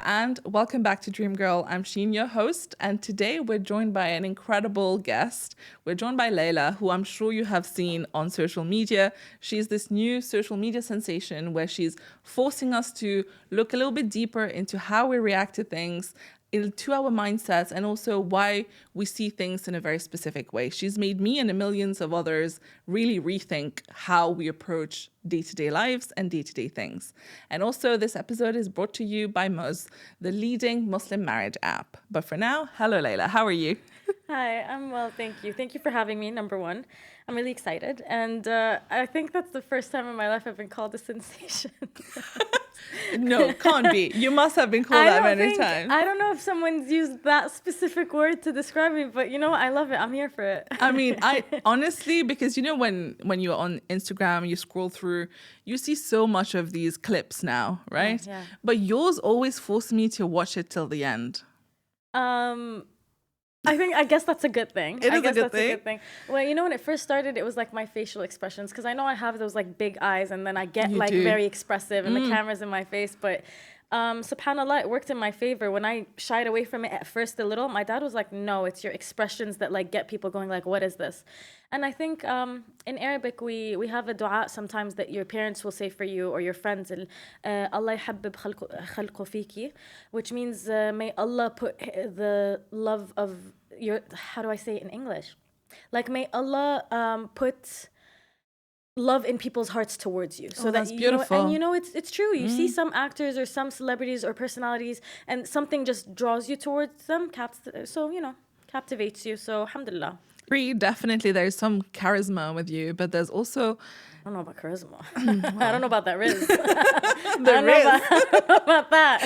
and welcome back to Dream Girl. I'm Sheen, your host, and today we're joined by an incredible guest. We're joined by Layla, who I'm sure you have seen on social media. She's this new social media sensation where she's forcing us to look a little bit deeper into how we react to things, into our mindsets, and also why we see things in a very specific way. She's made me and millions of others really rethink how we approach day-to-day lives and day-to-day things. And also this episode is brought to you by Muzz, the leading Muslim marriage app. But for now, hello Layla, how are you? Hi, I'm well, thank you. Thank you for having me, number one. I'm really excited. And I think that's the first time in my life I've been called a sensation. No, can't be. You must have been called that many times. I don't know if someone's used that specific word to describe me, but you know what? I love it. I'm here for it. I mean, I honestly, because you know when you're on Instagram, you scroll through, you see so much of these clips now, right? Yeah. But yours always forced me to watch it till the end. I guess that's a good thing. It is a good thing. Well, you know, when it first started, it was like my facial expressions, because I know I have those like big eyes, and then I get You like do. very expressive, and the camera's in my face. But subhanallah, it worked in my favor. When I shied away from it at first a little, my dad was like, "No, it's your expressions that like get people going like, what is this?" And I think in Arabic we have a dua sometimes that your parents will say for you or your friends, Allah يحبب خلقه فيكي, which means may Allah put the love of your, how do I say it in English? Like may Allah put love in people's hearts towards you, so that's that beautiful. and it's true. You see some actors or some celebrities or personalities, and something just draws you towards them, captivates you. So alhamdulillah. Definitely there's some charisma with you, but there's also I don't know about charisma. I don't know about that riz. the I don't know about that.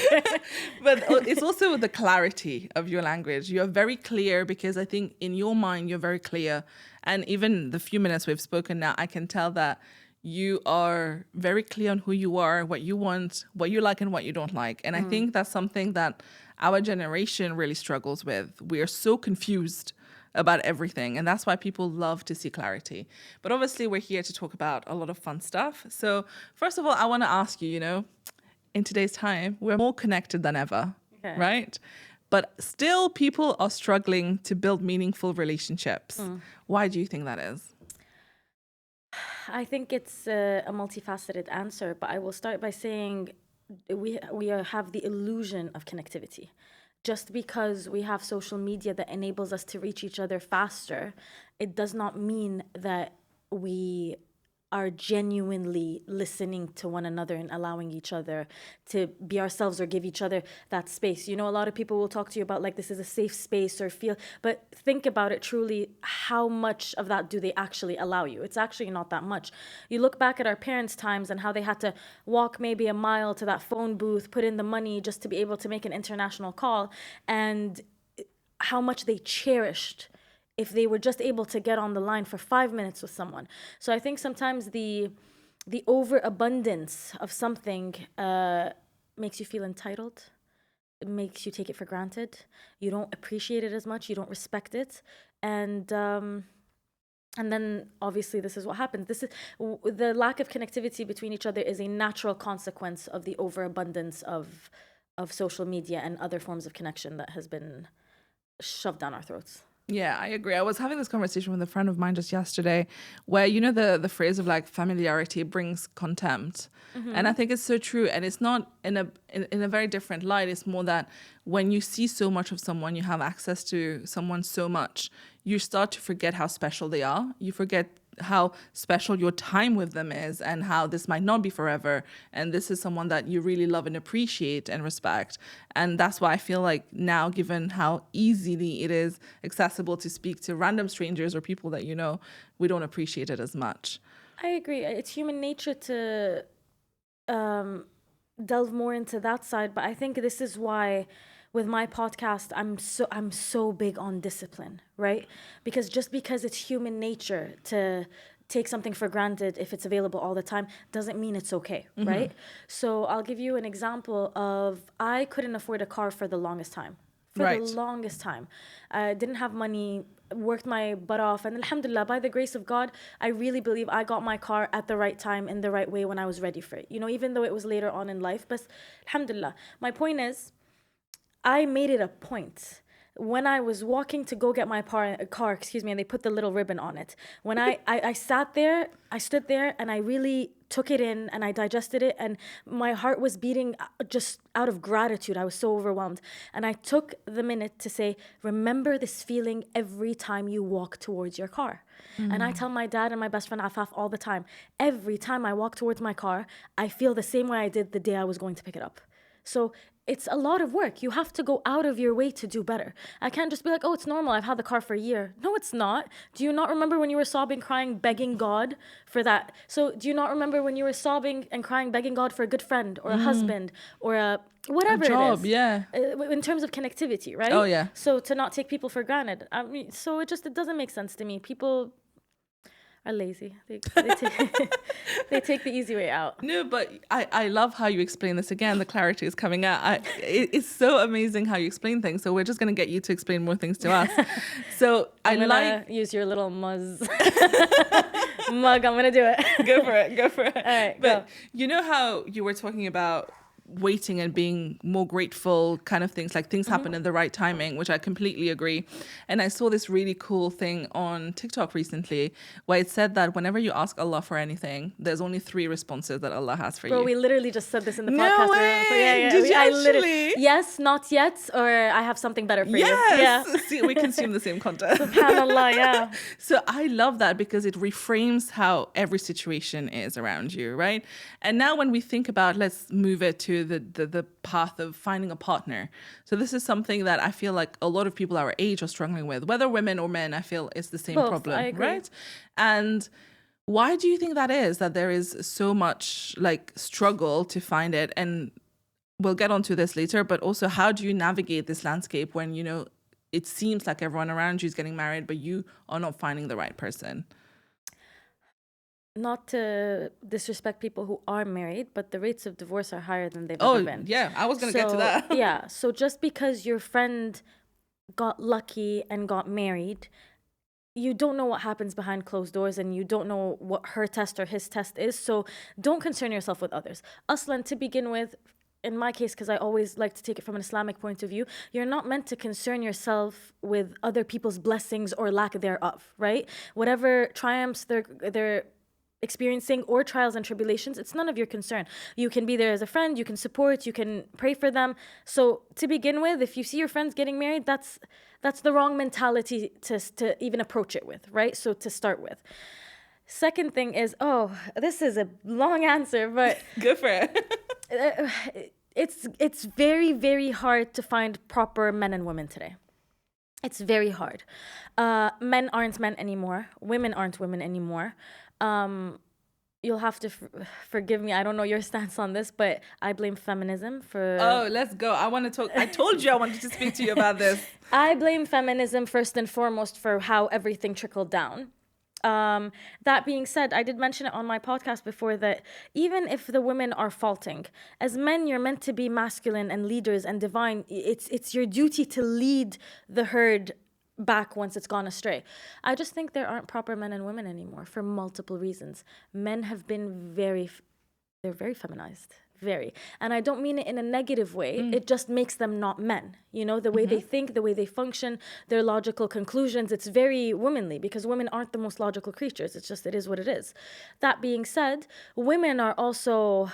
but it's also the clarity of your language. You're very clear, because I think in your mind you're very clear, and even the few minutes we've spoken now, I can tell that you are very clear on who you are, what you want, what you like and what you don't like. And I think that's something that our generation really struggles with. We are so confused about everything, and that's why people love to see clarity. But obviously we're here to talk about a lot of fun stuff. So first of all, I want to ask you, in today's time, we're more connected than ever, right? But still people are struggling to build meaningful relationships. Why do you think that is? I think it's a multifaceted answer, but I will start by saying we have the illusion of connectivity. Just because we have social media that enables us to reach each other faster, it does not mean that we are genuinely listening to one another and allowing each other to be ourselves or give each other that space. You know, a lot of people will talk to you about like this is a safe space or feel, but think about it truly, how much of that do they actually allow you? It's actually not that much. You look back at our parents' times and how they had to walk maybe a mile to that phone booth, put in the money just to be able to make an international call, and how much they cherished if they were just able to get on the line for 5 minutes with someone. So I think sometimes the overabundance of something makes you feel entitled. It makes you take it for granted. You don't appreciate it as much. You don't respect it. And then obviously this is what happens. This is the lack of connectivity between each other is a natural consequence of the overabundance of social media and other forms of connection that has been shoved down our throats. Yeah, I agree. I was having this conversation with a friend of mine just yesterday where, the phrase of like familiarity brings contempt. And I think it's so true. And it's not in a very different light. It's more that when you see so much of someone, you have access to someone so much, you start to forget how special they are. You forget how special your time with them is, and how this might not be forever, and this is someone that you really love and appreciate and respect. And that's why I feel like now, given how easily it is accessible to speak to random strangers or people that we don't appreciate it as much. I agree. It's human nature to delve more into that side, but I think this is why with my podcast I'm so big on discipline, right? Because just because it's human nature to take something for granted if it's available all the time doesn't mean it's okay, right? So I'll give you an example of, I couldn't afford a car for the longest time. The longest time. I didn't have money, worked my butt off, and alhamdulillah, by the grace of God, I really believe I got my car at the right time in the right way when I was ready for it. Even though it was later on in life, but alhamdulillah. My point is, I made it a point. When I was walking to go get my car, excuse me, and they put the little ribbon on it. When I sat there, I stood there and I really took it in and I digested it, and my heart was beating just out of gratitude. I was so overwhelmed. And I took the minute to say, remember this feeling every time you walk towards your car. And I tell my dad and my best friend Afaf all the time, every time I walk towards my car, I feel the same way I did the day I was going to pick it up. So it's a lot of work. You have to go out of your way to do better. I can't just be like, oh, it's normal. I've had the car for a year. No, it's not. Do you not remember when you were sobbing, crying, begging God for that? So do you not remember when you were sobbing and crying, begging God for a good friend or a husband or a whatever job, it is? yeah. In terms of connectivity, right? Oh, yeah. So to not take people for granted. I mean, so it doesn't make sense to me. People are lazy. They take the easy way out. No, but I love how you explain this again. The clarity is coming out. It's so amazing how you explain things. So we're just going to get you to explain more things to us. So I'm gonna use your little Muzz mug. I'm gonna do it. Go for it. Go for it. All right, but go. you know how you were talking about waiting and being more grateful kind of things, like things happen in the right timing, which I completely agree. And I saw this really cool thing on TikTok recently where it said that whenever you ask Allah for anything, there's only 3 responses that Allah has for Bro, you. we literally just said this in the No podcast. way! Did you actually? Yes, not yet, or I have something better for Yes! you. Yeah. See, we consume the same content. SubhanAllah, yeah. So I love that because it reframes how every situation is around you, right? And now when we think about, let's move it to the path of finding a partner. So this is something that I feel like a lot of people our age are struggling with, whether women or men. I feel it's the same Both, problem, I agree. right? And why do you think that is, that there is so much like struggle to find it? And we'll get onto this later, but also how do you navigate this landscape when, you know, it seems like everyone around you is getting married, but you are not finding the right person? Not to disrespect people who are married, but the rates of divorce are higher than they've ever been. Yeah, I was going to get to that. Yeah, so just because your friend got lucky and got married, you don't know what happens behind closed doors, and you don't know what her test or his test is. So don't concern yourself with others. Aslan, to begin with, in my case, because I always like to take it from an Islamic point of view, you're not meant to concern yourself with other people's blessings or lack thereof, right? Whatever triumphs they're experiencing or trials and tribulations, it's none of your concern. You can be there as a friend, you can support, you can pray for them. So to begin with, if you see your friends getting married, that's the wrong mentality to even approach it with, right? So to start with. Second thing is, this is a long answer, but Go for it. it's very, very hard to find proper men and women today. It's very hard. Men aren't men anymore. Women aren't women anymore. You'll have to forgive me. I don't know your stance on this, but I blame feminism for... Oh, let's go. I want to talk. I told you I wanted to speak to you about this. I blame feminism first and foremost for how everything trickled down. That being said, I did mention it on my podcast before that even if the women are faulting, as men, you're meant to be masculine and leaders and divine. It's your duty to lead the herd back once it's gone astray. I just think there aren't proper men and women anymore for multiple reasons. Men have been they're very feminized. Very. And I don't mean it in a negative way. It just makes them not men. You know, the way they think, the way they function, their logical conclusions, it's very womanly because women aren't the most logical creatures. It's just, it is what it is. That being said, women are also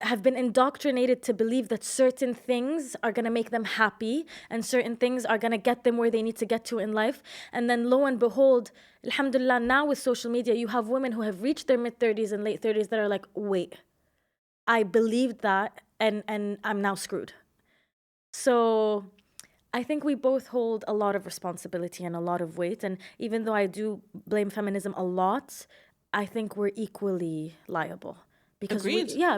have been indoctrinated to believe that certain things are going to make them happy and certain things are going to get them where they need to get to in life. And then lo and behold, alhamdulillah, now with social media, you have women who have reached their mid-30s and late 30s that are like, wait, I believed that and I'm now screwed. So I think we both hold a lot of responsibility and a lot of weight. And even though I do blame feminism a lot, I think we're equally liable. Because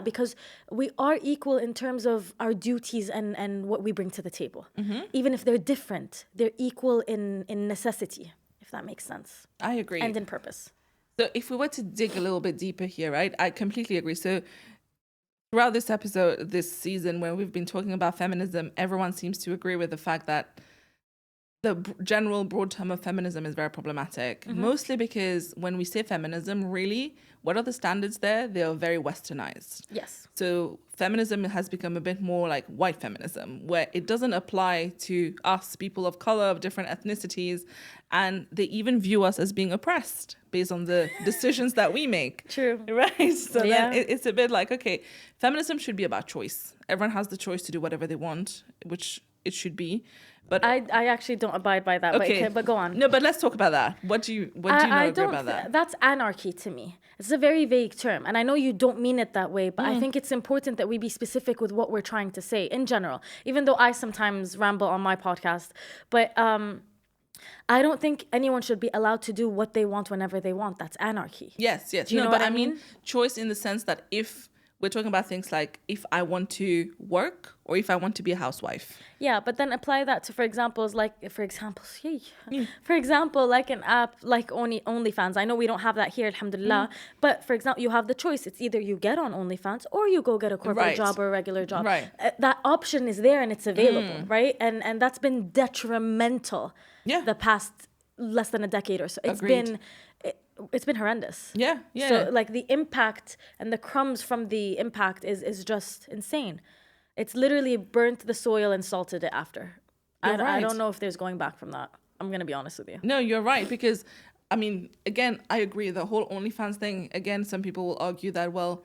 because we are equal in terms of our duties and what we bring to the table. Even if they're different, they're equal in necessity, if that makes sense. I agree. And in purpose. So if we were to dig a little bit deeper here, right? I completely agree. So throughout this episode, this season, where we've been talking about feminism, everyone seems to agree with the fact that general broad term of feminism is very problematic, mostly because when we say feminism, really, what are the standards there? They are very westernized. Yes. So feminism has become a bit more like white feminism, where it doesn't apply to us, people of color, of different ethnicities, and they even view us as being oppressed based on the decisions that we make. True. Right? So Yeah. then it's a bit like, okay, feminism should be about choice. Everyone has the choice to do whatever they want, which it should be. But I actually don't abide by that. okay, But go on. No, but let's talk about that. What do you know agree about that? That's anarchy to me. It's a very vague term, and I know you don't mean it that way, but I think it's important that we be specific with what we're trying to say in general. Even though I sometimes ramble on my podcast, but I don't think anyone should be allowed to do what they want whenever they want. That's anarchy. Yes. Do you know but what I mean mean? choice in the sense that if we're talking about things like if I want to work or if I want to be a housewife. Yeah, but then apply that to, for example, like an app like OnlyFans. I know we don't have that here, alhamdulillah. But for example, you have the choice. It's either you get on OnlyFans or you go get a corporate Right. job or a regular job. Right. That option is there and it's available, right? And that's been detrimental Yeah. the past less than a decade or so. Agreed. It's been horrendous. Yeah. So like the impact and the crumbs from the impact is just insane. It's literally burnt the soil and salted it after. You're I right. don't know if there's going back from that. I'm going to be honest with you. No, you're right, because I mean, again, I agree. The whole OnlyFans thing, again, some people will argue that, well,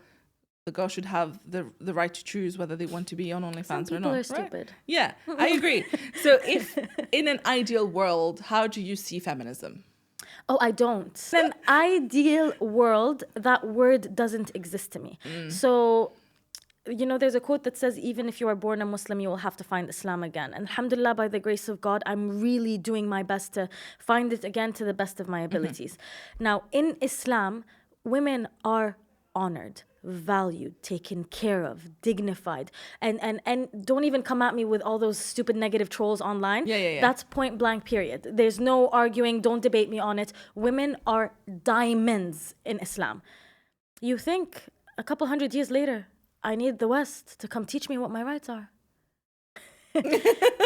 the girl should have the right to choose whether they want to be on OnlyFans or not. People are right? stupid. Yeah, I agree. So if in an ideal world, how do you see feminism? Oh, I don't. In an ideal world, that word doesn't exist to me. So, you know, there's a quote that says, even if you are born a Muslim, you will have to find Islam again. And alhamdulillah, by the grace of God, I'm really doing my best to find it again to the best of my abilities. Now, in Islam, women are honored, valued, taken care of, dignified, and don't even come at me with all those stupid negative trolls online. Yeah. That's point blank, period. There's no arguing, don't debate me on it. Women are diamonds in Islam. You think a couple hundred years later, I need the West to come teach me what my rights are?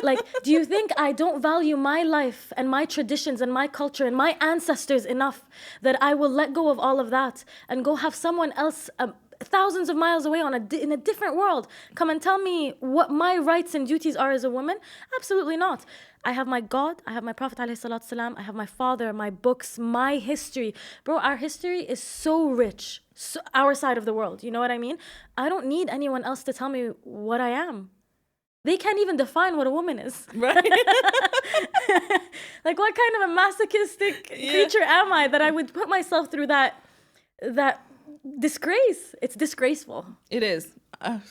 Like, do you think I don't value my life and my traditions and my culture and my ancestors enough that I will let go of all of that and go have someone else thousands of miles away in a different world come and tell me what my rights and duties are as a woman? Absolutely not. I have my God, I have my Prophet ﷺ, I have my father, my books, my history. Bro, our history is so rich, so our side of the world, you know what I mean? I don't need anyone else to tell me what I am. They can't even define what a woman is. Right. Like, what kind of a masochistic creature am I that I would put myself through that disgrace? It's disgraceful. It is.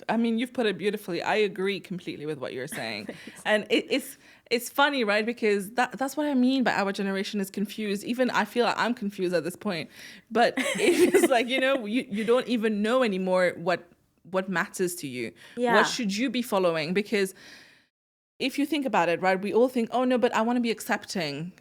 I mean, you've put it beautifully. I agree completely with what you're saying. And it's funny, right? Because that's what I mean by our generation is confused. Even I feel like I'm confused at this point. But it's like, you know, you don't even know anymore what matters to you. Yeah. What should you be following? Because if you think about it, right, we all think, oh no, but I want to be accepting.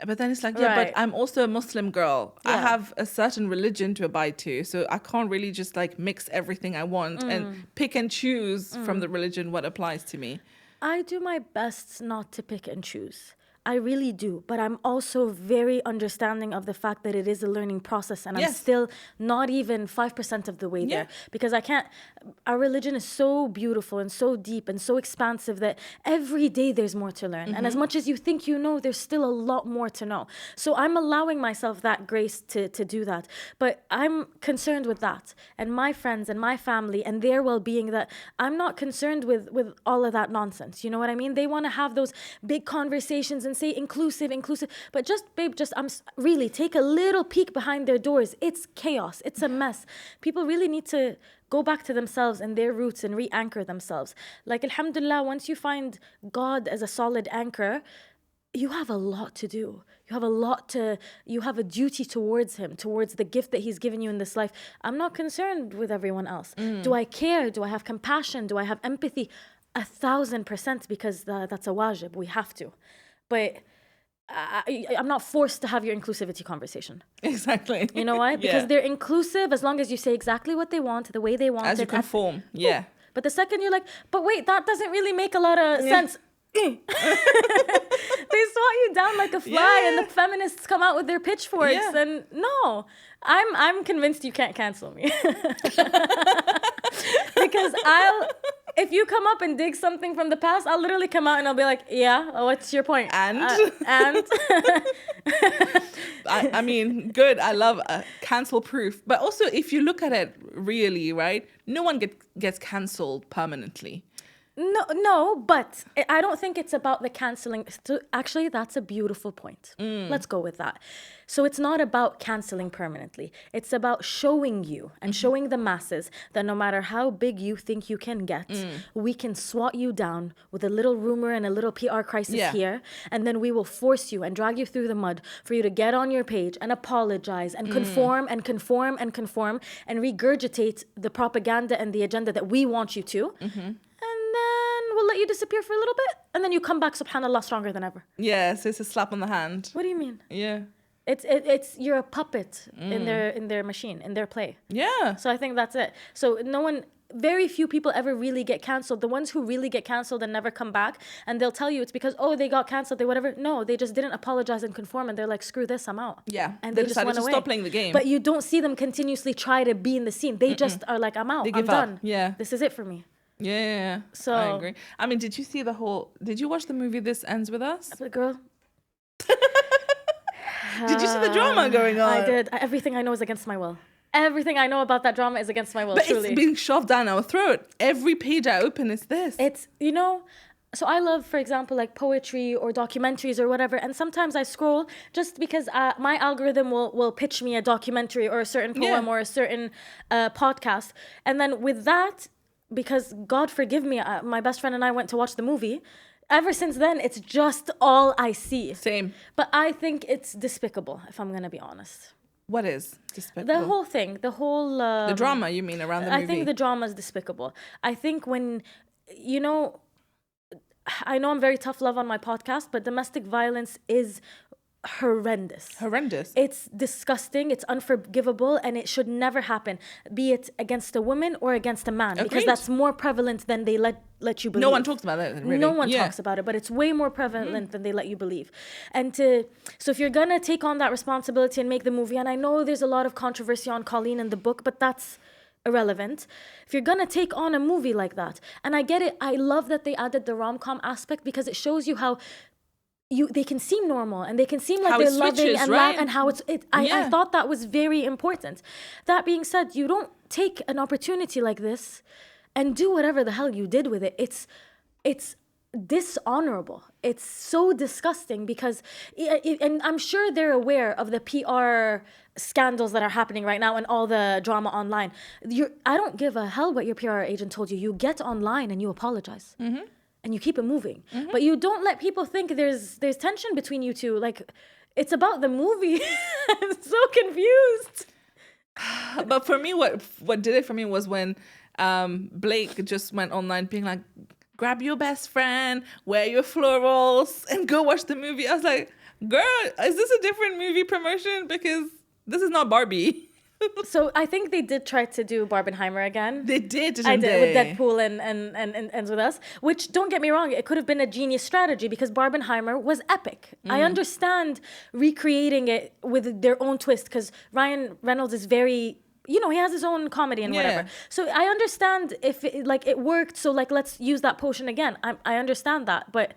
But then it's like, yeah, Right. but I'm also a Muslim girl. I Yeah. have a certain religion to abide to. So I can't really just like mix everything I want and pick and choose from the religion what applies to me. I do my best not to pick and choose. I really do. But I'm also very understanding of the fact that it is a learning process and I'm Yes. still not even 5% of the way there. Because I can't, our religion is so beautiful and so deep and so expansive that every day there's more to learn. And as much as you think you know, there's still a lot more to know. So I'm allowing myself that grace to do that. But I'm concerned with that and my friends and my family and their well-being, that I'm not concerned with all of that nonsense. You know what I mean? They want to have those big conversations and say inclusive, but just really take a little peek behind their doors. It's chaos. It's a mess. People really need to go back to themselves and their roots and re-anchor themselves. Like, alhamdulillah, once you find God as a solid anchor, you have a lot to do. You have a duty towards him, towards the gift that he's given you in this life. I'm not concerned with everyone else. Do I care? Do I have compassion? Do I have empathy? 1,000%, because that's a wajib. We have to. But I'm not forced to have your inclusivity conversation. Exactly. You know why? Because they're inclusive as long as you say exactly what they want, the way they want As it. you conform. Yeah. But the second you're like, but wait, that doesn't really make a lot of sense. They swat you down like a fly, and the feminists come out with their pitchforks. And no, I'm convinced you can't cancel me because if you come up and dig something from the past, I'll literally come out and I'll be like, yeah, what's your point? And I mean, good. I love cancel proof. But also, if you look at it really, right, no one gets cancelled permanently. No, but I don't think it's about the canceling. Actually, that's a beautiful point. Let's go with that. So it's not about canceling permanently. It's about showing you and showing the masses that no matter how big you think you can get, we can swat you down with a little rumor and a little PR crisis here, and then we will force you and drag you through the mud for you to get on your page and apologize and conform and conform and conform and regurgitate the propaganda and the agenda that we want you to. We'll let you disappear for a little bit, and then you come back, subhanallah, stronger than ever. Yeah, so it's a slap on the hand. What do you mean? Yeah. It's you're a puppet in their machine, in their play. Yeah. So I think that's it. So very few people ever really get canceled. The ones who really get canceled and never come back, and they'll tell you it's because, they got canceled, they whatever. No, they just didn't apologize and conform, and they're like, screw this, I'm out. Yeah. And they just decided went to away. stop playing the game. But you don't see them continuously try to be in the scene. They just are like, I'm out, I'm done. Up. Yeah. This is it for me. Yeah. So I agree. I mean, did you watch the movie This Ends With Us? But girl. Did you see the drama going on? I did. Everything I know is against my will. Everything I know about that drama is against my will, but truly. It's being shoved down our throat. Every page I open is this. So I love, for example, like poetry or documentaries or whatever. And sometimes I scroll just because my algorithm will pitch me a documentary or a certain poem or a certain podcast. And then with that, because God forgive me, my best friend and I went to watch the movie. Ever since then, it's just all I see. Same. But I think it's despicable, if I'm going to be honest. What is despicable? The whole thing, the whole... the drama, you mean, around the movie? I think the drama is despicable. I think when, I know I'm very tough love on my podcast, but domestic violence is horrendous. It's disgusting, it's unforgivable, and it should never happen, be it against a woman or against a man. Agreed. Because that's more prevalent than they let you believe. No one talks about it, really. No one talks about it, but it's way more prevalent than they let you believe. And so if you're gonna take on that responsibility and make the movie, and I know there's a lot of controversy on Colleen in the book, but that's irrelevant. If you're gonna take on a movie like that, and I get it, I love that they added the rom-com aspect because it shows you how they can seem normal and they can seem like they're loving and right? And how I thought that was very important. That being said, you don't take an opportunity like this and do whatever the hell you did with it. It's dishonorable. It's so disgusting because, and I'm sure they're aware of the PR scandals that are happening right now and all the drama online. I don't give a hell what your PR agent told you. You get online and you apologize. And you keep it moving. But you don't let people think there's tension between you two. Like, it's about the movie. I'm so confused. But for me, what did it for me was when Blake just went online being like, grab your best friend, wear your florals, and go watch the movie. I was like, girl, is this a different movie promotion? Because this is not Barbie. So I think they did try to do Barbenheimer again. They did, didn't they? With Deadpool and Ends With Us. Which, don't get me wrong, it could have been a genius strategy because Barbenheimer was epic. I understand recreating it with their own twist because Ryan Reynolds is very... he has his own comedy and whatever. So I understand if it worked, so let's use that potion again. I understand that, but...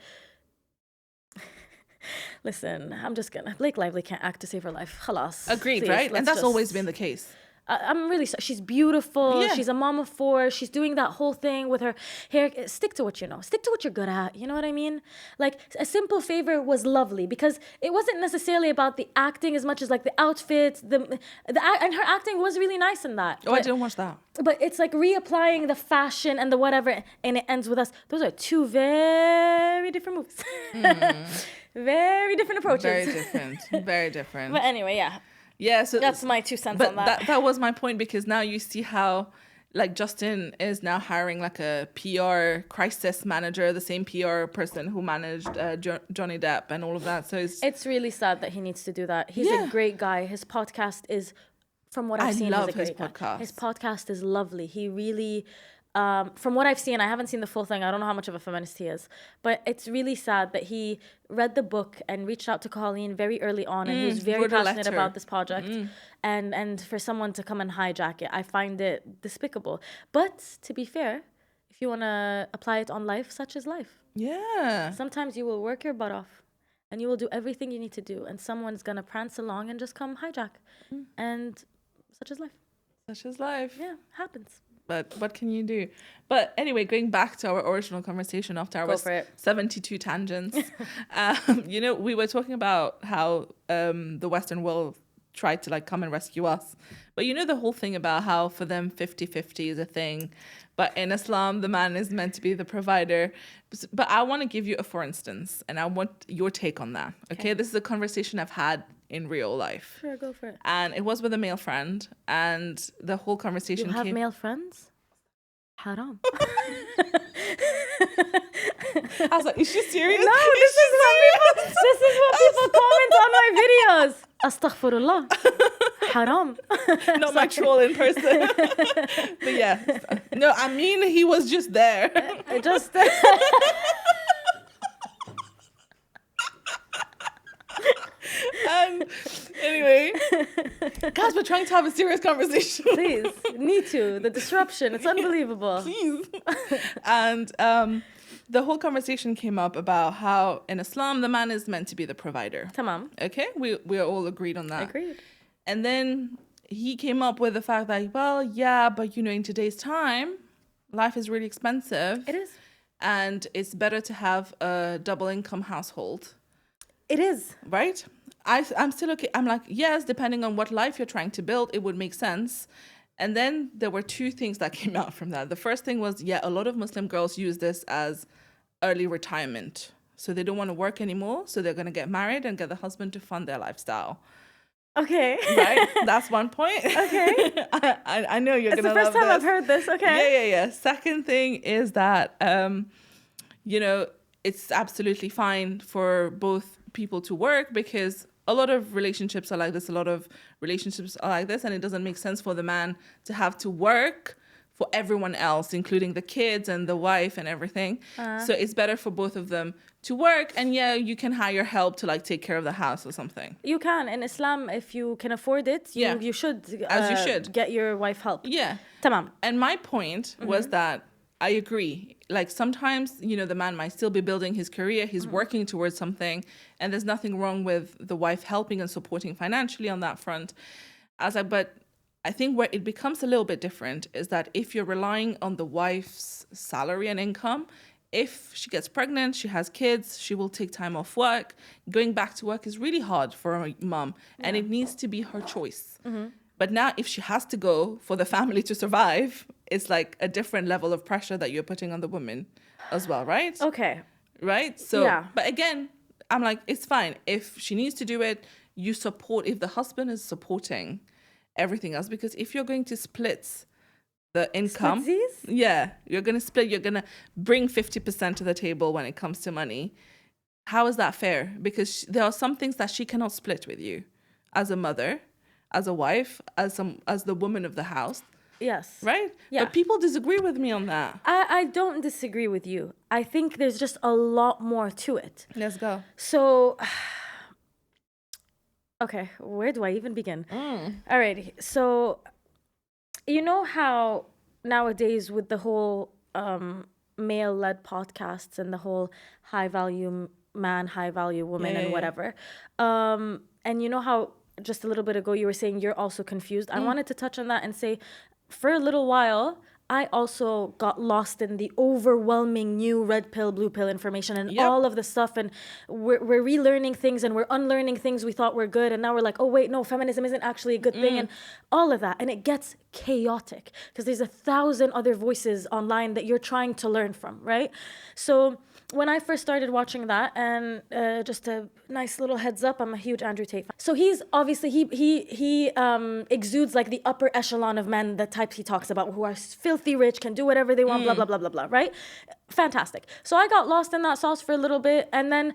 Listen, I'm just gonna... Blake Lively can't act to save her life. Khalas. Agreed, please, right? And that's always been the case. I'm really sorry. She's beautiful. She's a mom of 4. She's doing that whole thing with her hair. Stick to what you know. Stick to what you're good at. You know what I mean? Like, A Simple Favor was lovely because it wasn't necessarily about the acting as much as like the outfits. And her acting was really nice in that. I didn't watch that. But it's like reapplying the fashion and the whatever, and it ends with us. Those are 2 very different movies. Very different approaches. Very different. Very different. But anyway, yeah. Yeah, so that's my 2 cents on that. That was my point because now you see how like Justin is now hiring like a PR crisis manager, the same PR person who managed Johnny Depp and all of that. So it's really sad that he needs to do that. He's a great guy. His podcast is, from what I've seen, I love he's a great his podcast. His podcast is lovely. He really... from what I've seen, I haven't seen the full thing. I don't know how much of a feminist he is, but it's really sad that he read the book and reached out to Colleen very early on, and he was very passionate about this project. And for someone to come and hijack it, I find it despicable. But to be fair, if you want to apply it on life, such is life. Yeah. Sometimes you will work your butt off and you will do everything you need to do, and someone's going to prance along and just come hijack. And such is life. Such is life. Yeah, happens. But what can you do? But anyway, going back to our original conversation after our 72 tangents, you know, we were talking about how the Western world tried to like come and rescue us. But you know the whole thing about how for them 50-50 is a thing. But in Islam, the man is meant to be the provider. But I want to give you a for instance, and I want your take on that. Okay? This is a conversation I've had in real life. Sure, go for it. And it was with a male friend, and the whole conversation You have male friends? Haram. I was like, is she serious? No, this is what people comment on my videos. Astaghfirullah. Haram. Not my troll in person. But yeah. No, I mean, he was just there. And anyway, guys, we're trying to have a serious conversation. Please, need to. The disruption, it's unbelievable. Please. And the whole conversation came up about how in Islam, the man is meant to be the provider. Tamam. Okay? We are all agreed on that. Agreed. And then he came up with the fact that, well, yeah, but you know, in today's time, life is really expensive. It is. And it's better to have a double income household. It is. Right? I'm still okay. I'm like, yes, depending on what life you're trying to build, it would make sense. And then there were two things that came out from that. The first thing was, yeah, a lot of Muslim girls use this as early retirement. So they don't want to work anymore. So they're going to get married and get the husband to fund their lifestyle. Okay. Right? That's one point. Okay. I know you're going to love this. It's the first time I've heard this. Okay. Yeah. Second thing is that, you know, it's absolutely fine for both people to work because a lot of relationships are like this. And it doesn't make sense for the man to have to work for everyone else, including the kids and the wife and everything. So it's better for both of them to work. And yeah, you can hire help to like take care of the house or something. You can. In Islam, if you can afford it, you should. As you should. Get your wife help. Yeah. Tamam. And my point was that I agree. Like sometimes, you know, the man might still be building his career. He's working towards something. And there's nothing wrong with the wife helping and supporting financially on that front. But I think where it becomes a little bit different is that if you're relying on the wife's salary and income, if she gets pregnant, she has kids, she will take time off work. Going back to work is really hard for a mom. And it needs to be her choice. But now if she has to go for the family to survive, it's like a different level of pressure that you're putting on the woman as well, right? Okay. Right? So, but again, I'm like, it's fine. If she needs to do it, you support, if the husband is supporting everything else, because if you're going to split the income, you're going to bring 50% to the table when it comes to money. How is that fair? Because there are some things that she cannot split with you as a mother, as a wife, as the woman of the house. Yes. Right? Yeah. But people disagree with me on that. I don't disagree with you. I think there's just a lot more to it. Let's go. So, okay, where do I even begin? Alrighty. So, you know how nowadays with the whole male-led podcasts and the whole high-value man, high-value woman and whatever. And you know how just a little bit ago you were saying you're also confused. I wanted to touch on that and say, for a little while, I also got lost in the overwhelming new red pill, blue pill information and all of the stuff. And we're relearning things and we're unlearning things we thought were good. And now we're like, oh, wait, no, feminism isn't actually a good thing. And all of that. And it gets chaotic because there's 1,000 other voices online that you're trying to learn from, right? So when I first started watching that, and just a nice little heads up, I'm a huge Andrew Tate fan. So he's obviously, he exudes like the upper echelon of men, the types he talks about, who are filthy rich, can do whatever they want, blah, blah, blah, blah, blah, right? Fantastic. So I got lost in that sauce for a little bit, and then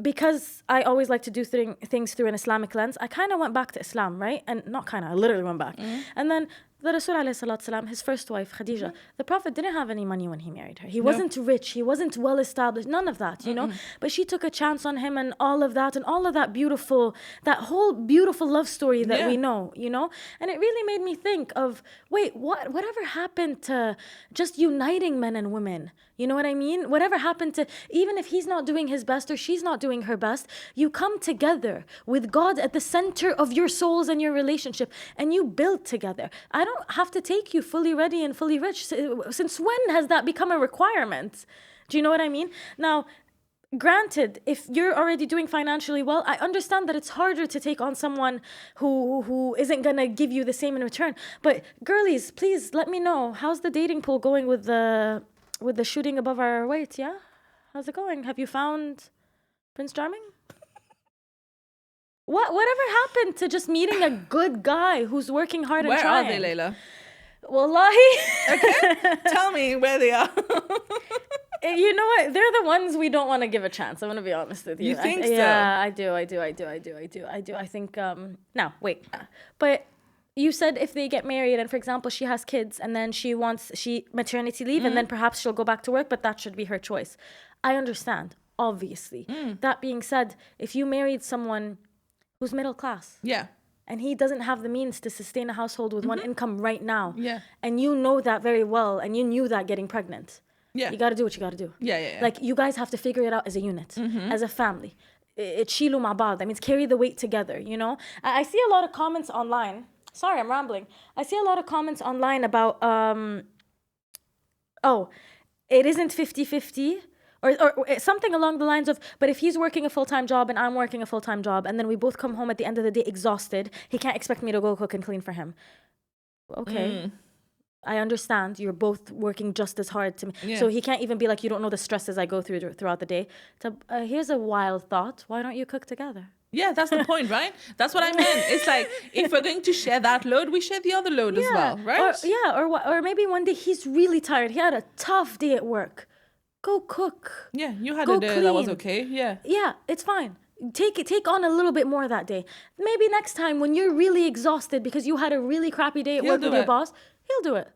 because I always like to do things through an Islamic lens, I kind of went back to Islam, right? And not kind of, I literally went back. And then the Rasul alayhi salatu salam, his first wife, Khadija, the Prophet didn't have any money when he married her. He wasn't rich. He wasn't well established. None of that, you know. But she took a chance on him and all of that that whole beautiful love story that we know, you know. And it really made me think of, wait, whatever happened to just uniting men and women? You know what I mean? Whatever happened to, even if he's not doing his best or she's not doing her best, you come together with God at the center of your souls and your relationship, and you build together. I don't have to take you fully ready and fully rich. Since when has that become a requirement? Do you know what I mean? Now, granted, if you're already doing financially well, I understand that it's harder to take on someone who isn't gonna give you the same in return. But girlies, please let me know, how's the dating pool going with the shooting above our weight? Yeah, how's it going? Have you found Prince Charming? Whatever happened to just meeting a good guy who's working hard and trying? Where are they, Layla? Wallahi. Okay, tell me where they are. You know what? They're the ones we don't want to give a chance. I'm going to be honest with you. You think so? Yeah, I do. I think, no, wait. But you said if they get married and, for example, she has kids and then she maternity leave and then perhaps she'll go back to work, but that should be her choice. I understand, obviously. That being said, if you married someone who's middle class. Yeah. And he doesn't have the means to sustain a household with one income right now. Yeah. And you know that very well, and you knew that getting pregnant. Yeah. You got to do what you got to do. Yeah. Like, you guys have to figure it out as a unit, as a family. Shilu ma ba'd. That means carry the weight together, you know? I see a lot of comments online. Sorry, I'm rambling. I see a lot of comments online about, it isn't 50-50. Or something along the lines of, but if he's working a full-time job and I'm working a full-time job and then we both come home at the end of the day exhausted, he can't expect me to go cook and clean for him. Okay. I understand you're both working just as hard to me. Yeah. So he can't even be like, you don't know the stresses I go through throughout the day. So here's a wild thought. Why don't you cook together? Yeah, that's the point, right? That's what I meant. It's like, if we're going to share that load, we share the other load as well, right? Or maybe one day he's really tired. He had a tough day at work. Go cook. Yeah, you had a day that was okay. Yeah. Yeah, it's fine. Take on a little bit more that day. Maybe next time when you're really exhausted because you had a really crappy day at work with your boss, he'll do it.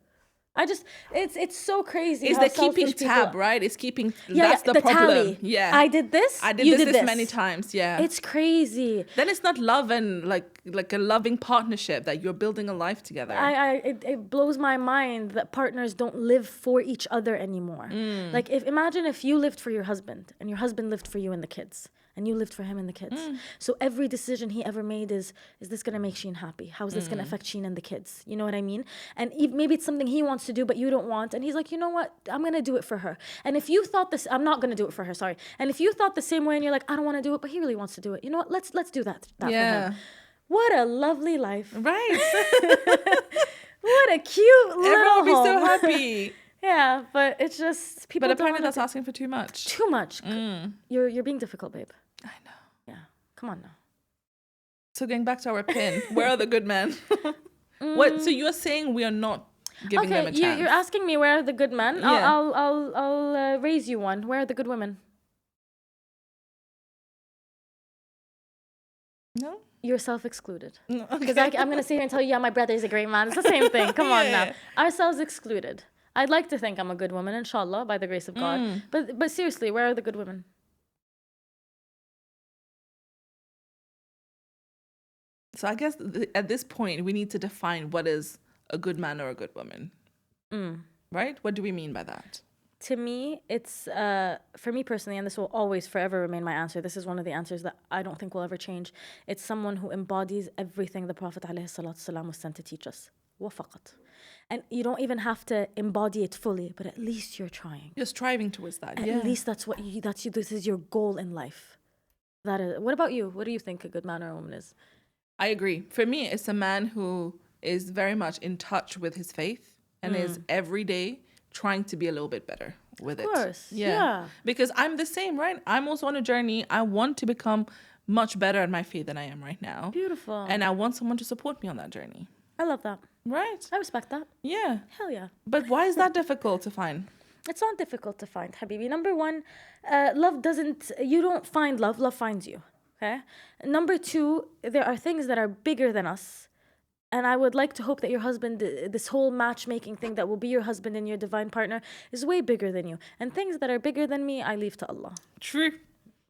It's so crazy. It's the keeping tab, right? It's keeping, that's the problem. Tally. Yeah. I did this. You did this many times. Yeah. It's crazy. Then it's not love and like a loving partnership that you're building a life together. It blows my mind that partners don't live for each other anymore. Like, imagine if you lived for your husband and your husband lived for you and the kids. And you lived for him and the kids. So every decision he ever made is this going to make Sheen happy? How is this going to affect Sheen and the kids? You know what I mean? And maybe it's something he wants to do, but you don't want. And he's like, you know what? I'm going to do it for her. And if you thought this, I'm not going to do it for her, sorry. And if you thought the same way and you're like, I don't want to do it, but he really wants to do it. You know what? Let's do that for him. What a lovely life. Right. What a cute little Everyone will be so home. happy. Yeah, but it's just people. But apparently that's asking for too much. Too much. You're being difficult, babe. I know. Yeah. Come on now. So going back to our pin, where are the good men? What? So you're saying we are not giving them a chance? You're asking me where are the good men? Yeah. I'll raise you one. Where are the good women? No. You're self-excluded. No. Because I'm going to sit here and tell you, yeah, my brother's a great man. It's the same thing. Come on now. Ourselves excluded. I'd like to think I'm a good woman, inshallah, by the grace of God. But seriously, where are the good women? So I guess at this point, we need to define what is a good man or a good woman. Right? What do we mean by that? To me, it's, for me personally, and this will always forever remain my answer, this is one of the answers that I don't think will ever change. It's someone who embodies everything the Prophet ﷺ was sent to teach us. وفقط. And you don't even have to embody it fully, but at least you're trying. You're striving towards that. At least this is your goal in life. That is. What about you? What do you think a good man or a woman is? I agree. For me, it's a man who is very much in touch with his faith and is every day trying to be a little bit better with it. Of course. Yeah. Because I'm the same, right? I'm also on a journey. I want to become much better at my faith than I am right now. Beautiful. And I want someone to support me on that journey. I love that. Right. I respect that. Yeah. Hell yeah. But why is that difficult to find? It's not difficult to find, Habibi. Number one, you don't find love finds you. Okay. Number two, there are things that are bigger than us And I would like to hope that your husband, this whole matchmaking thing that will be your husband and your divine partner, is way bigger than you. And things that are bigger than me, I leave to Allah. True.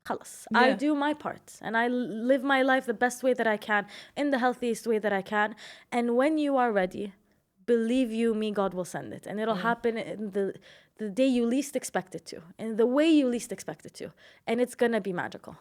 Khalas. Yeah. I do my part and I live my life the best way that I can, in the healthiest way that I can. And when you are ready, believe you me, God will send it. And it'll happen in the day you least expect it to, in the way you least expect it to. And it's going to be magical.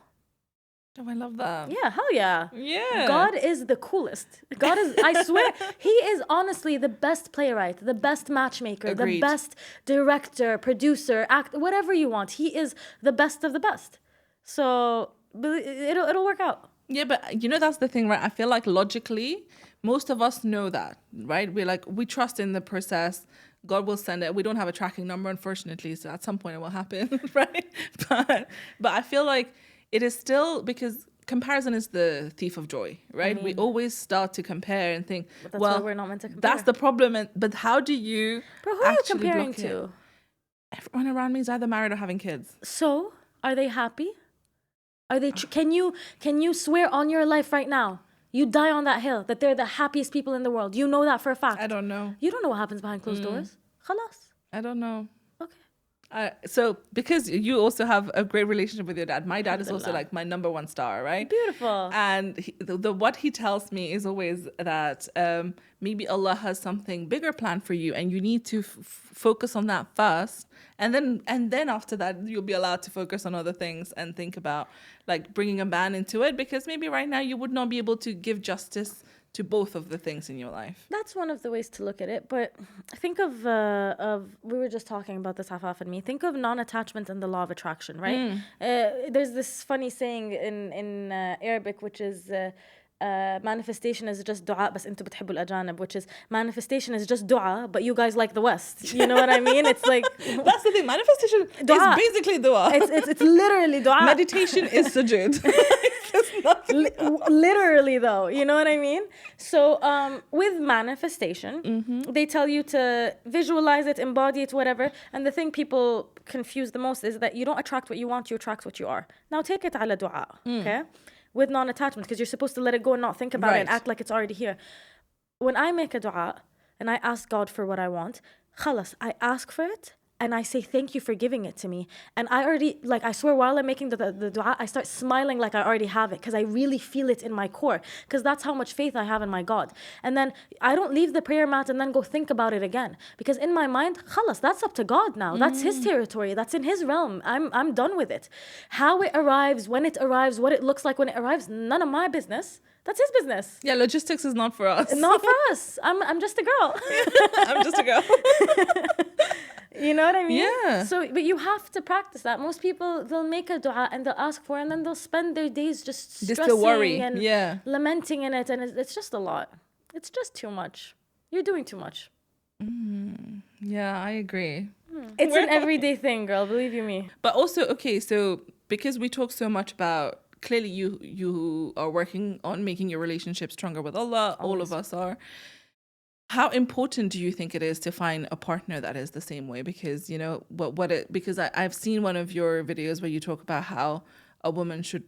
Oh, I love that. Yeah, hell yeah. Yeah. God is the coolest. God is, I swear, he is honestly the best playwright, the best matchmaker, Agreed. the best director, producer, actor, whatever you want. He is the best of the best. So it'll work out. Yeah, but that's the thing, right? I feel like logically, most of us know that, right? We trust in the process. God will send it. We don't have a tracking number, unfortunately, so at some point it will happen, right? But I feel like it is still, because comparison is the thief of joy, right? We always start to compare and think, But that's why we're not meant to compare. that's the problem. But how do you Bro, who are you actually comparing block it? to? Everyone around me is either married or having kids. So, are they happy? Are they? Can you swear on your life right now? You die on that hill that they're the happiest people in the world. You know that for a fact. I don't know. You don't know what happens behind closed doors. Khalas. I don't know. Okay. So because you also have a great relationship with your dad, my dad is also Alhamdulillah. like my number one star, right? Beautiful. And what he tells me is always that maybe Allah has something bigger planned for you, and you need to focus on that first, and then after that you'll be allowed to focus on other things and think about like bringing a man into it, because maybe right now you would not be able to give justice to both of the things in your life. That's one of the ways to look at it. But think of we were just talking about this, Afaf and me. Think of non-attachment and the law of attraction, right? There's this funny saying in Arabic, which is manifestation is just dua, بس انتوا بتحبوا الأجانب, which is manifestation is just dua, but you guys like the West. You know what I mean? It's like That's the thing. Manifestation Dua. is basically dua. it's literally dua. Meditation is sujood. Literally though, you know what I mean? So with manifestation, they tell you to visualize it, embody it, whatever. And the thing people confuse the most is that you don't attract what you want, you attract what you are. Now take it ala dua, okay? With non-attachment, because you're supposed to let it go and not think about it and act like it's already here. When I make a dua and I ask God for what I want, khalas, I ask for it and I say thank you for giving it to me. And I already, like, I swear while I'm making the dua, I start smiling like I already have it, because I really feel it in my core, because that's how much faith I have in my God. And then I don't leave the prayer mat and then go think about it again, because in my mind, khalas, that's up to God now. That's his territory. That's in his realm. I'm done with it. How it arrives, when it arrives, what it looks like when it arrives, none of my business. That's his business. Yeah, logistics is not for us. Not for us. I'm just a girl. I'm just a girl. You know what I mean? Yeah. So, but you have to practice that. Most people, they'll make a dua and they'll ask for it, and then they'll spend their days just stressing to worry. and Yeah. lamenting in it, and it's just a lot. It's just too much. You're doing too much. Yeah, I agree. It's an everyday thing, girl. Believe you me. But also, okay, so because we talk so much about, clearly you are working on making your relationship stronger with Allah. All of us are. How important do you think it is to find a partner that is the same way? Because, because I've seen one of your videos where you talk about how a woman should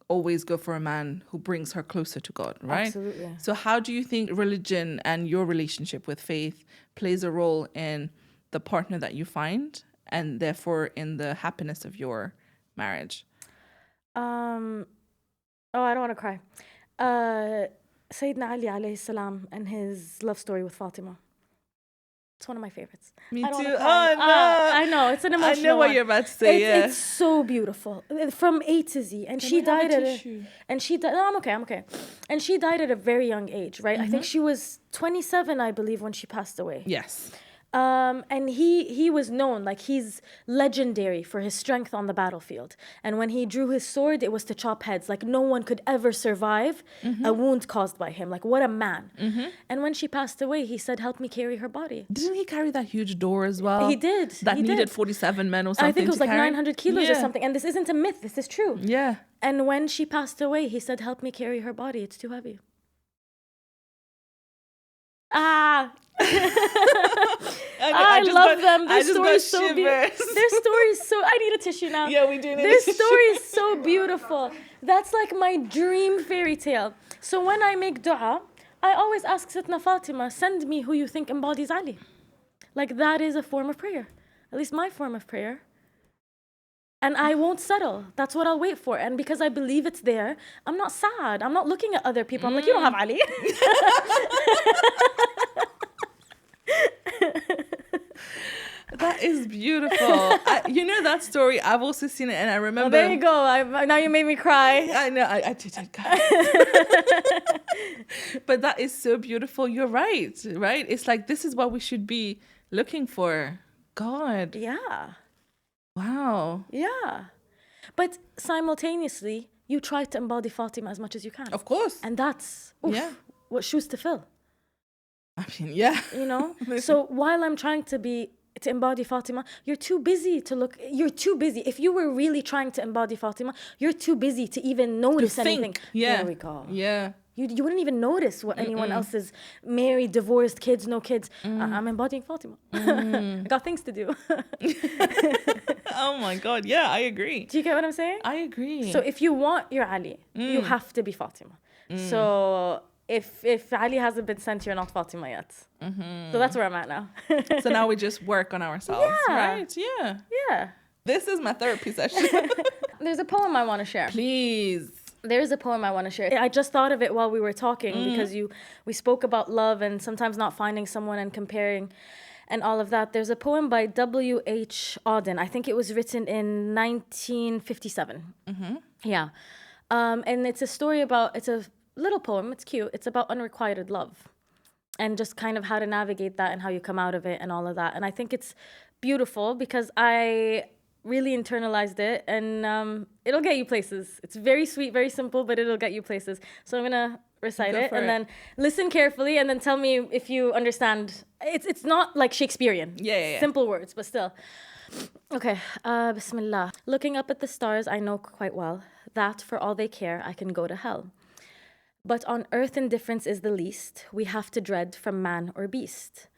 always go for a man who brings her closer to God, right? Absolutely. So how do you think religion and your relationship with faith plays a role in the partner that you find, and therefore in the happiness of your marriage? Oh, I don't want to cry. Sayyidina Ali alayhi salam and his love story with Fatima. It's one of my favorites. Me I don't too. wanna cry. Oh, no. I know, it's an emotional I know what one. you're about to say, yeah. It's so beautiful. From A to Z. And she died at no, I'm okay. And she died at a very young age, right? I think she was 27, I believe, when she passed away. Yes. And he was known, like, he's legendary for his strength on the battlefield. And when he drew his sword, it was to chop heads. Like, no one could ever survive a wound caused by him. Like, what a man. And when she passed away, he said, help me carry her body. Didn't he carry that huge door as well? He did. That he needed did. 47 men or something. I think it was like carry? 900 kilos or something. And this isn't a myth. This is true. Yeah. And when she passed away, he said, help me carry her body. It's too heavy. I love them. Their story's so beautiful. Their story's so... I need a tissue now. Yeah, we do need Their a tissue. story is so beautiful. That's like my dream fairy tale. So when I make dua, I always ask Sitna Fatima, send me who you think embodies Ali. Like, that is a form of prayer. At least my form of prayer. And I won't settle. That's what I'll wait for. And because I believe it's there, I'm not sad. I'm not looking at other people. I'm like, you don't have Ali. That is beautiful. You know that story? I've also seen it, and I remember. Oh, there you go. Now you made me cry. I know. I did. But that is so beautiful. You're right. Right? It's like, this is what we should be looking for. God. Yeah. Wow. Yeah. But simultaneously, you try to embody Fatima as much as you can. Of course. And that's what shoes to fill. I mean, yeah. You know? So while I'm trying to embody Fatima, you're too busy to look. You're too busy. If you were really trying to embody Fatima, you're too busy to even notice anything. Yeah. There we go. Yeah. You wouldn't even notice what anyone else is married, divorced, kids, no kids. I'm embodying Fatima. I got things to do. Oh my God. Yeah, I agree. Do you get what I'm saying? I agree. So if you want your Ali, you have to be Fatima. So if Ali hasn't been sent, you're not Fatima yet. So that's where I'm at now. So now we just work on ourselves, right? Yeah. Yeah. This is my therapy session. There's a poem I want to share. Please. There's a poem I want to share. I just thought of it while we were talking because we spoke about love and sometimes not finding someone and comparing and all of that. There's a poem by W.H. Auden. I think it was written in 1957. Yeah. And it's a story about, it's a little poem. It's cute. It's about unrequited love and just kind of how to navigate that and how you come out of it and all of that. And I think it's beautiful because I really internalized it, and it'll get you places. It's very sweet, very simple, but it'll get you places. So I'm gonna recite it and then listen carefully and then tell me if you understand. It's not like Shakespearean. Yeah. Simple words, but still. Okay, Bismillah. Looking up at the stars, I know quite well that for all they care, I can go to hell. But on earth indifference is the least we have to dread from man or beast.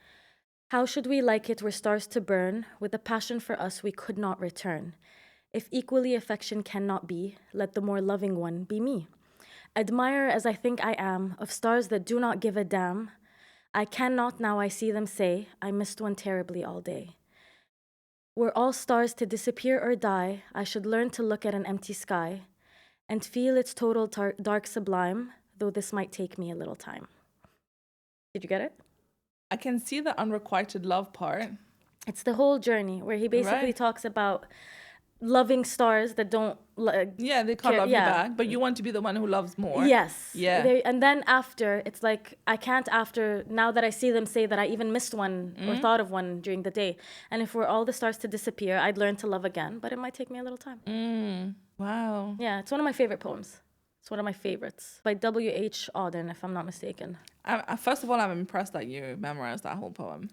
How should we like it were stars to burn with a passion for us we could not return? If equally affection cannot be, let the more loving one be me. Admirer as I think I am of stars that do not give a damn, I cannot now I see them say, I missed one terribly all day. Were all stars to disappear or die, I should learn to look at an empty sky and feel its total dark sublime, though this might take me a little time. Did you get it? I can see the unrequited love part. It's the whole journey where he basically talks about loving stars that don't they can't love you back, but you want to be the one who loves more. Yes. Yeah. And then after, it's like, I can't after, now that I see them say that I even missed one or thought of one during the day. And if were all the stars to disappear, I'd learn to love again, but it might take me a little time. Wow. Yeah, it's one of my favorite poems. It's one of my favorites by W.H. Auden, if I'm not mistaken. First of all, I'm impressed that you memorized that whole poem.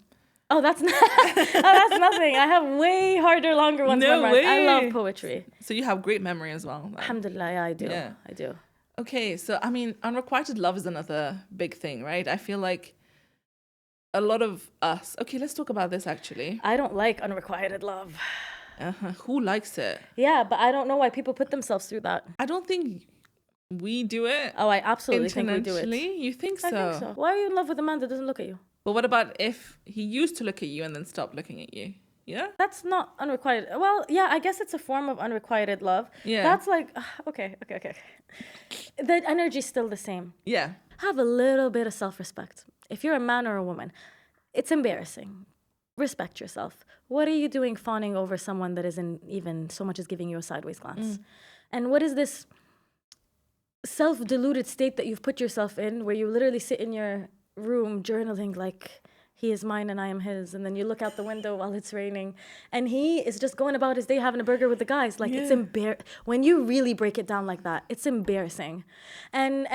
Oh, that's that's nothing. I have way harder, longer ones memorized. Way. I love poetry. So you have great memory as well. Then. Alhamdulillah, yeah, I do. Yeah. I do. Okay, so I mean, unrequited love is another big thing, right? I feel like a lot of us. Okay, let's talk about this actually. I don't like unrequited love. Who likes it? Yeah, but I don't know why people put themselves through that. I don't think we do it. Oh, I absolutely think we do it. You think so? I think so. Why are you in love with a man that doesn't look at you? But what about if he used to look at you and then stopped looking at you? Yeah? That's not unrequited. Well, yeah, I guess it's a form of unrequited love. Yeah. That's like, okay. The energy's still the same. Yeah. Have a little bit of self-respect. If you're a man or a woman, it's embarrassing. Respect yourself. What are you doing fawning over someone that isn't even so much as giving you a sideways glance? And what is this self-deluded state that you've put yourself in where you literally sit in your room journaling like he is mine and I am his, and then you look out the window while it's raining and he is just going about his day having a burger with the guys? Like, it's when you really break it down like that, it's embarrassing. And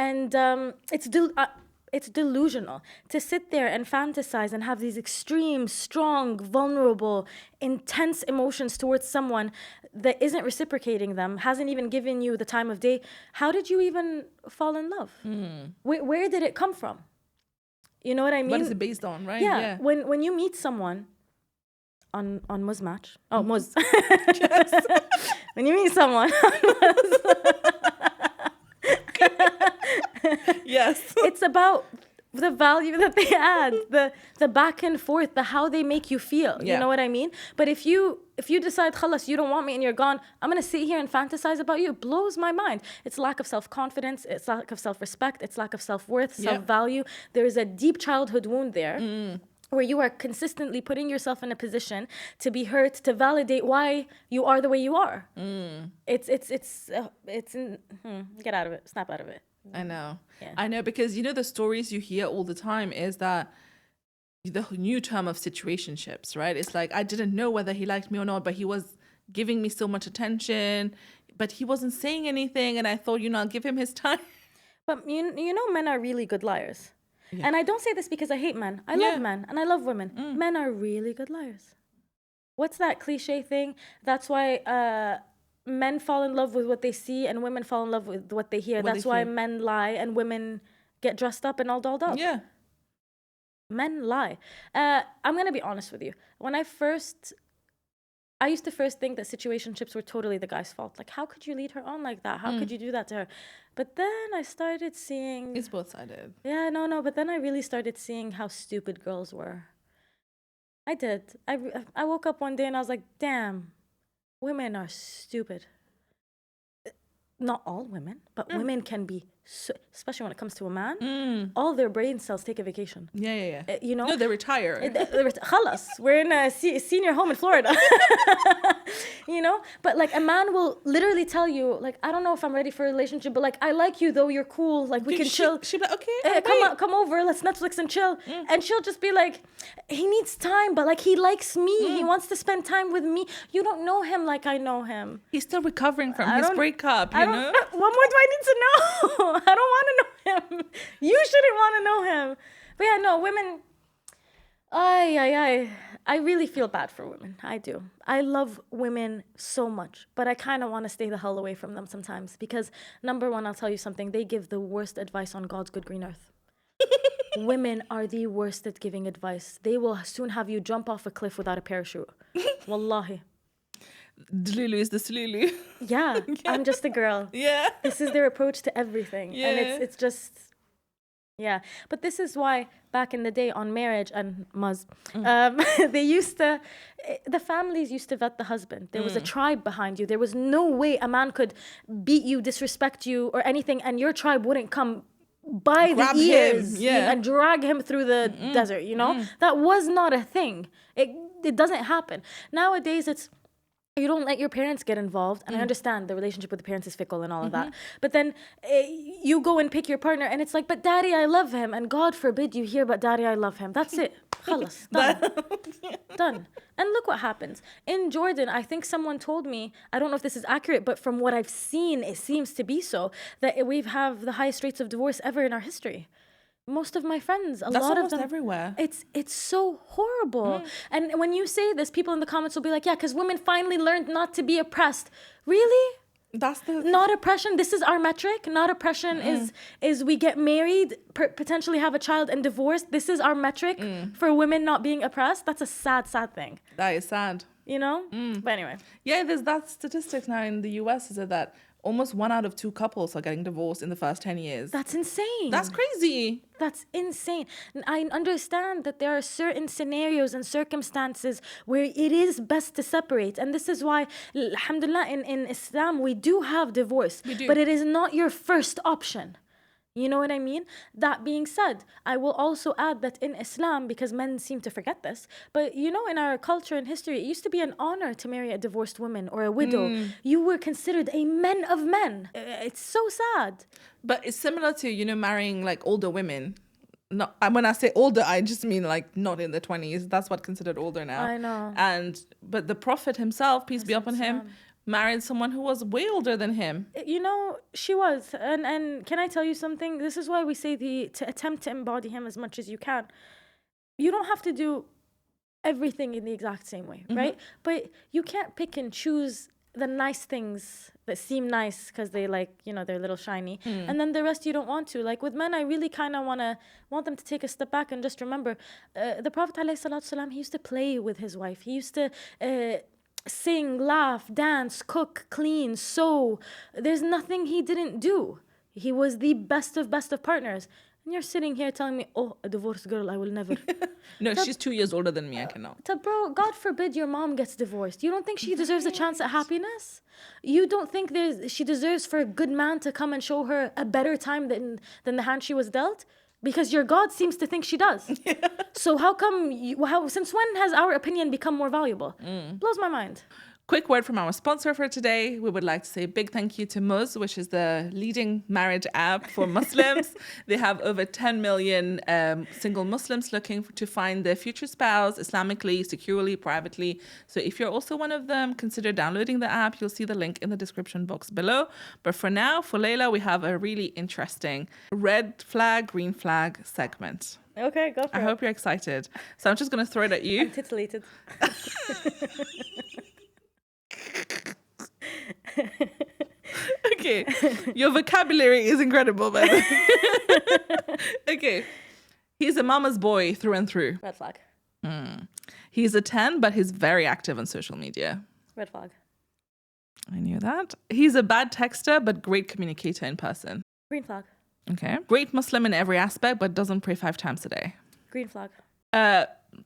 it's delusional to sit there and fantasize and have these extreme, strong, vulnerable, intense emotions towards someone that isn't reciprocating them, hasn't even given you the time of day. How did you even fall in love? Where did it come from? You know what I mean? What is it based on, right? Yeah. When you meet someone on Muzz match. Oh, Muzz. When you meet someone on Muzz. Yes. It's about the value that they add, the back and forth, the how they make you feel. You know what I mean? But if you decide, khalas, you don't want me and you're gone, I'm gonna sit here and fantasize about you. It blows my mind. It's lack of self-confidence, it's lack of self-respect, it's lack of self-worth, self-value. There is a deep childhood wound there. Where you are consistently putting yourself in a position to be hurt, to validate why you are the way you are. Get out of it, snap out of it. I know. Yeah. I know, because the stories you hear all the time is that the new term of situationships, right? It's like, I didn't know whether he liked me or not, but he was giving me so much attention, but he wasn't saying anything, and I thought, I'll give him his time. But men are really good liars. Yeah. And I don't say this because I hate men. I love men and I love women. Men are really good liars. What's that cliche thing? That's why men fall in love with what they see and women fall in love with what they hear. That's why men lie and women get dressed up and all dolled up. Yeah. Men lie. I'm going to be honest with you. I used to first think that situationships were totally the guy's fault. Like, how could you lead her on like that? How could you do that to her? But then I started seeing... It's both-sided. Yeah, no. But then I really started seeing how stupid girls were. I did. I woke up one day and I was like, damn, women are stupid. Not all women, but women can be... especially when it comes to a man, all their brain cells take a vacation. Yeah. No, they retire. Khalas, we're in a senior home in Florida. But like a man will literally tell you, like, I don't know if I'm ready for a relationship, but like, I like you though, you're cool, like we can chill. She'll be like, okay, come over, let's Netflix and chill. And she'll just be like, he needs time, but like he likes me, he wants to spend time with me. You don't know him like I know him. He's still recovering from his breakup, you know? What more do I need to know? I don't want to know him. You shouldn't want to know him. But yeah, no, women, I really feel bad for women. I do. I love women so much, but I kind of want to stay the hell away from them sometimes because, number one, I'll tell you something. They give the worst advice on God's good green earth. Women are the worst at giving advice. They will soon have you jump off a cliff without a parachute. Wallahi. Delulu is the Slulu. Yeah, I'm just a girl. Yeah. This is their approach to everything. Yeah. And it's just, yeah. But this is why back in the day on Marriage and Muzz, the families used to vet the husband. There was a tribe behind you. There was no way a man could beat you, disrespect you or anything, and your tribe wouldn't come by Grab the ears him. Yeah. and drag him through the desert, That was not a thing. It doesn't happen. Nowadays, you don't let your parents get involved. And I understand the relationship with the parents is fickle and all of that. But then you go and pick your partner and it's like, but daddy, I love him. And God forbid you hear, but daddy, I love him. That's it. Khalas. Done. Done. And look what happens. In Jordan, I think someone told me, I don't know if this is accurate, but from what I've seen, it seems to be so, that we have the highest rates of divorce ever in our history. Most of my friends, a lot of them, everywhere. It's so horrible. And when you say this, people in the comments will be like, yeah, because women finally learned not to be oppressed. Really? That's the not oppression. This is our metric. Not oppression is we get married, potentially have a child and divorce. This is our metric for women not being oppressed. That's a sad thing. That is sad. But anyway. Yeah, there's that statistics now in the US, is it that almost 1 out of 2 couples are getting divorced in the first 10 years. That's insane. That's crazy. That's insane. And I understand that there are certain scenarios and circumstances where it is best to separate. And this is why, alhamdulillah, in Islam, we do have divorce. We do. But it is not your first option. You know what I mean? That being said, I will also add that in Islam, because men seem to forget this, but in our culture and history, it used to be an honor to marry a divorced woman or a widow. You were considered a man of men. It's so sad. But it's similar to, marrying like older women. No, when I say older, I just mean like not in the 20s. That's what's considered older now. I know. But the Prophet himself, peace be upon him, married someone who was way older than him. She was. And can I tell you something? This is why we say to attempt to embody him as much as you can. You don't have to do everything in the exact same way, right? But you can't pick and choose the nice things that seem nice because they they're a little shiny. And then the rest you don't want to. Like with men, I really kind of want them to take a step back and just remember the Prophet ﷺ, he used to play with his wife. He used to sing, laugh, dance, cook, clean, sew. There's nothing he didn't do. He was the best of partners. And you're sitting here telling me, oh, a divorced girl, I will never. No, she's 2 years older than me. I cannot. Bro, God forbid your mom gets divorced. You don't think she deserves a chance at happiness? You don't think she deserves for a good man to come and show her a better time than the hand she was dealt? Because your God seems to think she does. So how come, since when has our opinion become more valuable? Blows my mind. Quick word from our sponsor for today. We would like to say a big thank you to Muzz, which is the leading marriage app for Muslims. They have over 10 million single Muslims looking to find their future spouse Islamically, securely, privately. So if you're also one of them, consider downloading the app. You'll see the link in the description box below. But for now, for Layla, we have a really interesting red flag, green flag segment. Okay, go for it. I hope you're excited. So I'm just going to throw it at you. I'm titillated. Okay, your vocabulary is incredible, by the way. Okay, he's a mama's boy through and through. Red flag. He's a 10, but he's very active on social media. Red flag. I knew that. He's a bad texter, but great communicator in person. Green flag. Okay. Great Muslim in every aspect, but doesn't pray 5 times a day. Green flag.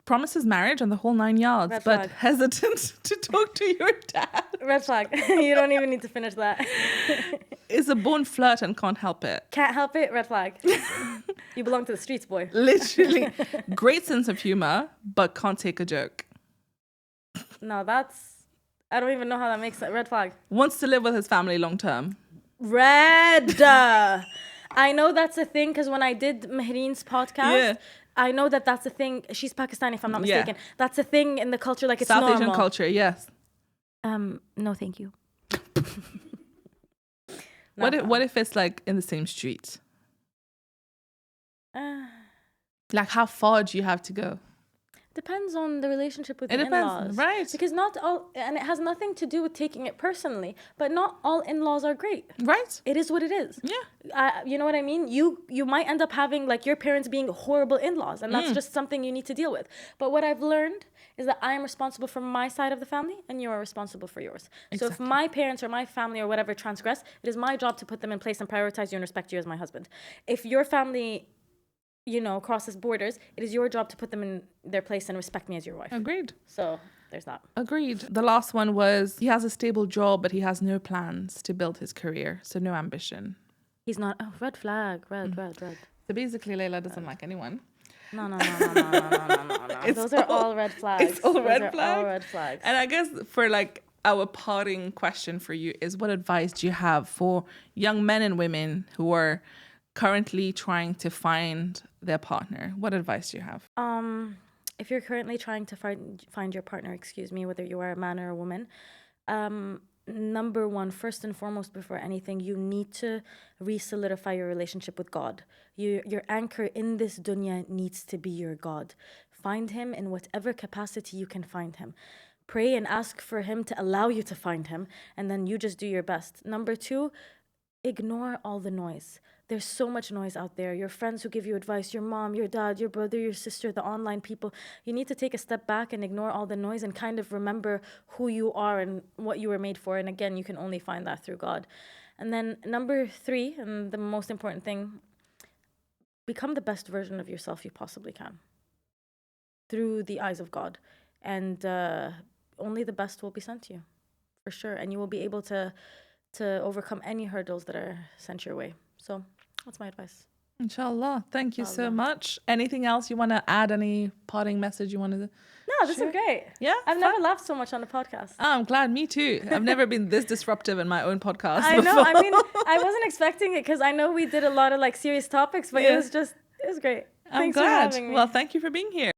Promises marriage and the whole 9 yards, Red but flag. hesitant to talk to your dad. Red flag. You don't even need to finish that. Is a born flirt and can't help it. Can't help it. Red flag. You belong to the streets, boy. Literally. Great sense of humor, but can't take a joke. No, I don't even know how that makes it. Red flag. Wants to live with his family long term. Red. I know that's a thing because when I did Mehreen's podcast, I know that's a thing. She's Pakistani, if I'm not mistaken. That's a thing in the culture, like it's South normal. Asian culture, yes. No, thank you. What if it's like in the same street? Like how far do you have to go? Depends on the relationship with It the depends, in-laws. right. Because not all, and it has nothing to do with taking it personally, but not all in-laws are great. Right. It is what it is. Yeah. You know what I mean? You might end up having like your parents being horrible in-laws, and that's just something you need to deal with. But what I've learned is that I am responsible for my side of the family, and you are responsible for yours. Exactly. So if my parents or my family or whatever transgress, it is my job to put them in place and prioritize you and respect you as my husband. If your family, crosses borders, it is your job to put them in their place and respect me as your wife. Agreed. So there's that. Agreed. The last one was he has a stable job, but he has no plans to build his career. So no ambition. He's not. Oh, red flag. Red. So basically, Layla doesn't like anyone. No. Those are all red flags. It's all red flags. All red flags. And I guess for like our parting question for you is, what advice do you have for young men and women who are currently trying to find their partner? What advice do you have? If you're currently trying to find your partner, whether you are a man or a woman, number one, first and foremost, before anything, you need to re-solidify your relationship with God. Your anchor in this dunya needs to be your God. Find him in whatever capacity you can find him. Pray and ask for him to allow you to find him, and then you just do your best. Number two, ignore all the noise. There's so much noise out there. Your friends who give you advice, your mom, your dad, your brother, your sister, the online people. You need to take a step back and ignore all the noise and kind of remember who you are and what you were made for. And again, you can only find that through God. And then number three, and the most important thing, become the best version of yourself you possibly can through the eyes of God. And only the best will be sent to you, for sure. And you will be able to overcome any hurdles that are sent your way. So that's my advice. Inshallah. Thank you so much. Anything else you want to add? Any parting message you want to? No, this is great. Yeah, I've never laughed so much on the podcast. Oh, I'm glad. Me too. I've never been this disruptive in my own podcast. I know. I mean, I wasn't expecting it because I know we did a lot of like serious topics, but it was great. I'm Thanks glad. for having me. Well, thank you for being here.